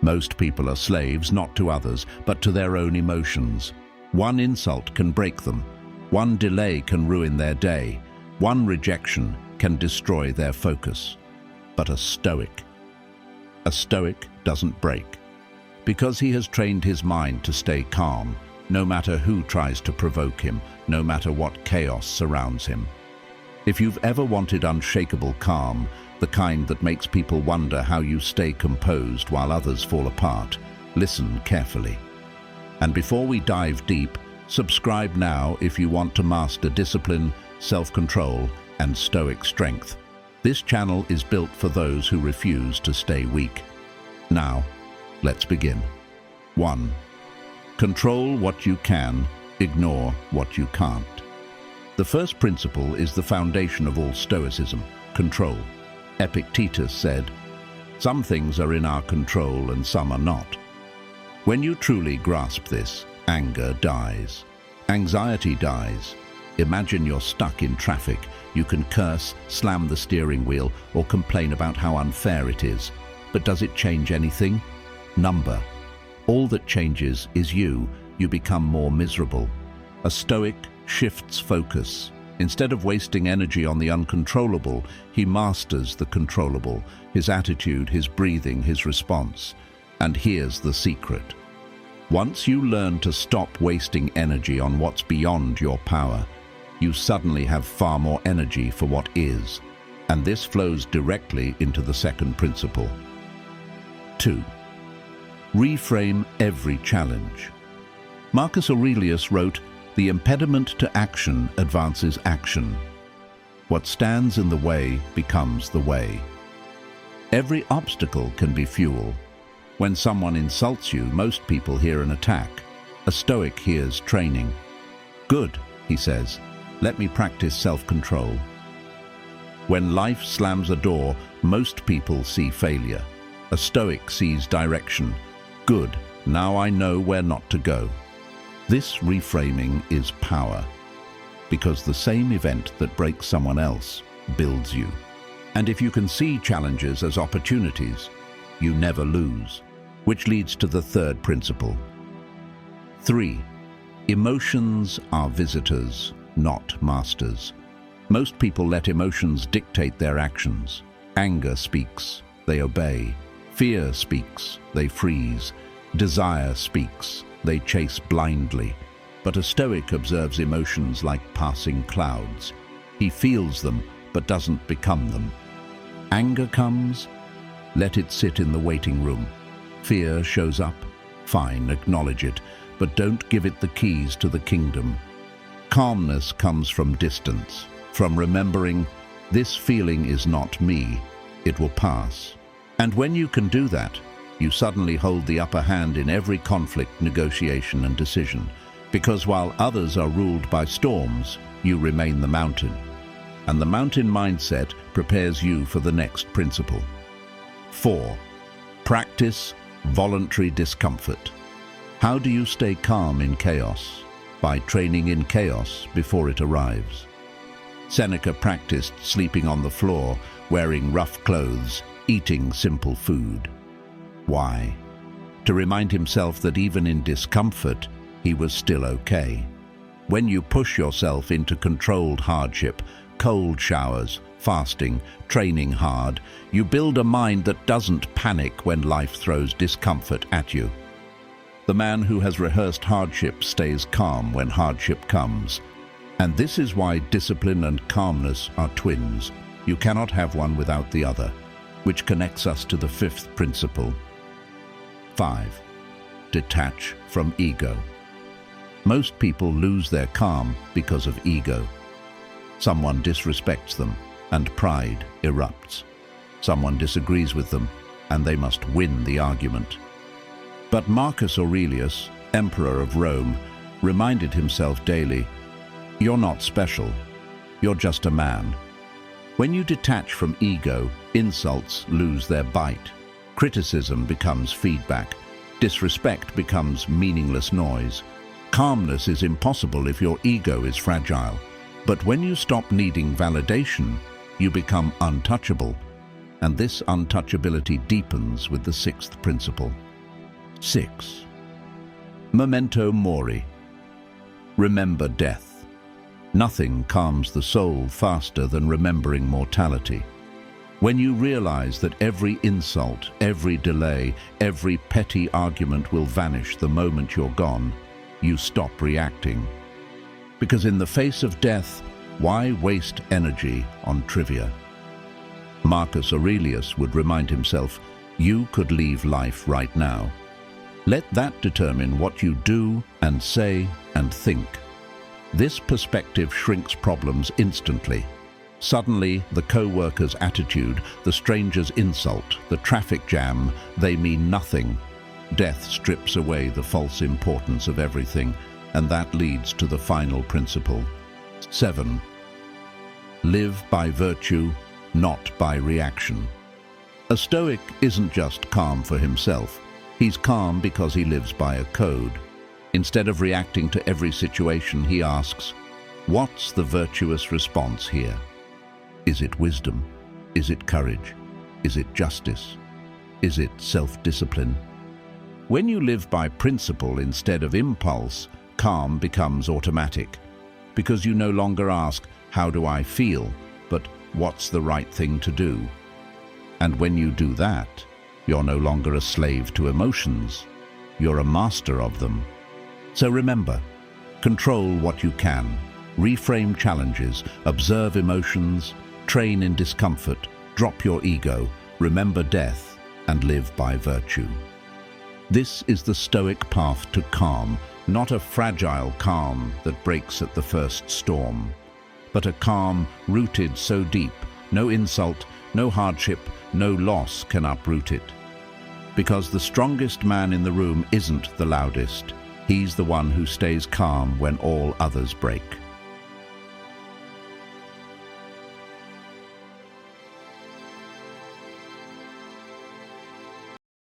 Most people are slaves not to others, but to their own emotions. One insult can break them. One delay can ruin their day. One rejection can destroy their focus. But a Stoic doesn't break, because he has trained his mind to stay calm, no matter who tries to provoke him, no matter what chaos surrounds him. If you've ever wanted unshakable calm, the kind that makes people wonder how you stay composed while others fall apart, listen carefully. And before we dive deep, subscribe now if you want to master discipline, self-control, and Stoic strength. This channel is built for those who refuse to stay weak. Now, let's begin. 1. Control what you can, ignore what you can't. The first principle is the foundation of all Stoicism: control. Epictetus said, "Some things are in our control and some are not." When you truly grasp this, anger dies. Anxiety dies. Imagine you're stuck in traffic. You can curse, slam the steering wheel, or complain about how unfair it is. But does it change anything? Number. All that changes is you. You become more miserable. A Stoic shifts focus. Instead of wasting energy on the uncontrollable, he masters the controllable, his attitude, his breathing, his response. And here's the secret. Once you learn to stop wasting energy on what's beyond your power, you suddenly have far more energy for what is. And this flows directly into the second principle. 2. Reframe every challenge. Marcus Aurelius wrote, "The impediment to action advances action. What stands in the way becomes the way." Every obstacle can be fuel. When someone insults you, most people hear an attack. A Stoic hears training. "Good," he says, "let me practice self-control." When life slams a door, most people see failure. A Stoic sees direction. "Good, now I know where not to go." This reframing is power, because the same event that breaks someone else builds you. And if you can see challenges as opportunities, you never lose. Which leads to the third principle. 3. Emotions are visitors, not masters. Most people let emotions dictate their actions. Anger speaks, they obey. Fear speaks, they freeze. Desire speaks, they chase blindly. But a Stoic observes emotions like passing clouds. He feels them, but doesn't become them. Anger comes, let it sit in the waiting room. Fear shows up, fine, acknowledge it, but don't give it the keys to the kingdom. Calmness comes from distance, from remembering, this feeling is not me, it will pass. And when you can do that, you suddenly hold the upper hand in every conflict, negotiation, and decision, because while others are ruled by storms, you remain the mountain. And the mountain mindset prepares you for the next principle. 4. Practice voluntary discomfort. How do you stay calm in chaos? By training in chaos before it arrives. Seneca practiced sleeping on the floor, wearing rough clothes, eating simple food. Why? To remind himself that even in discomfort, he was still okay. When you push yourself into controlled hardship, cold showers, fasting, training hard, you build a mind that doesn't panic when life throws discomfort at you. The man who has rehearsed hardship stays calm when hardship comes. And this is why discipline and calmness are twins. You cannot have one without the other, which connects us to the fifth principle. 5. Detach from ego. Most people lose their calm because of ego. Someone disrespects them, and pride erupts. Someone disagrees with them, and they must win the argument. But Marcus Aurelius, Emperor of Rome, reminded himself daily, "You're not special. You're just a man." When you detach from ego, insults lose their bite. Criticism becomes feedback. Disrespect becomes meaningless noise. Calmness is impossible if your ego is fragile. But when you stop needing validation, you become untouchable. And this untouchability deepens with the sixth principle. 6. Memento mori. Remember death. Nothing calms the soul faster than remembering mortality. When you realize that every insult, every delay, every petty argument will vanish the moment you're gone, you stop reacting. Because in the face of death, why waste energy on trivia? Marcus Aurelius would remind himself, you could leave life right now. Let that determine what you do and say and think. This perspective shrinks problems instantly. Suddenly, the co-worker's attitude, the stranger's insult, the traffic jam, they mean nothing. Death strips away the false importance of everything, and that leads to the final principle. 7. Live by virtue, not by reaction. A Stoic isn't just calm for himself. He's calm because he lives by a code. Instead of reacting to every situation, he asks, what's the virtuous response here? Is it wisdom? Is it courage? Is it justice? Is it self-discipline? When you live by principle instead of impulse, calm becomes automatic, because you no longer ask, how do I feel, but what's the right thing to do? And when you do that, you're no longer a slave to emotions. You're a master of them. So remember, control what you can, reframe challenges, observe emotions, train in discomfort, drop your ego, remember death, and live by virtue. This is the Stoic path to calm, not a fragile calm that breaks at the first storm, but a calm rooted so deep, no insult, no hardship, no loss can uproot it. Because the strongest man in the room isn't the loudest. He's the one who stays calm when all others break.